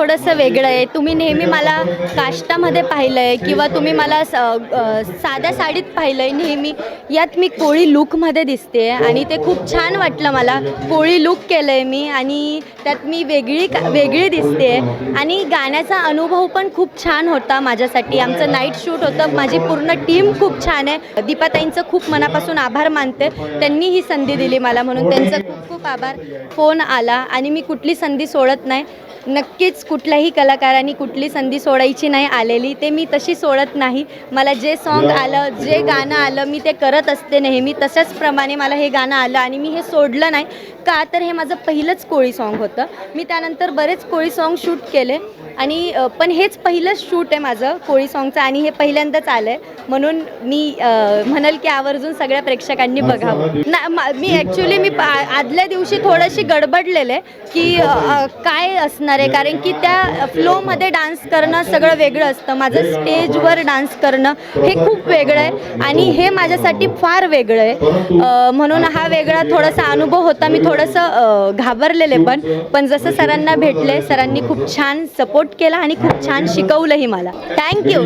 थोडंसं वेगळं आहे. तुम्ही नेहमी मला काष्टामध्ये पाहिलं आहे किंवा तुम्ही मला साध्या साडीत पाहिलं आहे नेहमी. यात मी कोळी लूकमध्ये दिसते आणि ते खूप छान वाटलं मला. कोळी लूक केलं आहे मी आणि त्यात मी वेगळी दिसते आणि गाण्याचा अनुभव पण खूप छान होता माझ्यासाठी. आमचं नाईट शूट होतं. माझी पूर्ण टीम खूप छान आहे. दीपाताईंचं खूप मनापासून आभार मानते. त्यांनी ही संधी दिली मला, म्हणून त्यांचं खूप खूप आभार. फोन आला आणि मी कुठली संधी सोडत नाही. नक्कीच कुठल्याही कलाकारांनी कुठली संधी सोडायची नाही आलेली, ते मी तशी सोडत नाही. मला जे सॉन्ग आलं, जे गाणं आलं, मी ते करत असते नेहमी. तशाच प्रमाणे मला हे गाणं आलं आणि मी हे सोडलं नाही. का तर हे माझं पहिलंच कोळी सॉन्ग होतं. मी त्यानंतर बरेच कोळी सॉन्ग शूट केले आणि पण हेच पहिलंच शूट आहे माझं कोळी सॉन्गचं आणि हे पहिल्यांदाच आलं आहे. म्हणून मी म्हणाल की आवर्जून सगळ्या प्रेक्षकांनी बघावं. मी ॲक्च्युली आदल्या दिवशी थोडीशी गडबडलेले की काय असणार आहे, कारण की त्या फ्लोमध्ये डान्स करणं सगळं वेगळं असतं. माझं स्टेजवर डान्स करणं हे खूप वेगळं आहे आणि हे माझ्यासाठी फार वेगळं आहे. म्हणून हा वेगळा थोडासा अनुभव होता. मी थोडंसं घाबरलेले पण जसं सरांना भेटले, सरांनी खूप छान सपोर्ट केला आणि खूप छान शिकवलंही मला. थँक्यू.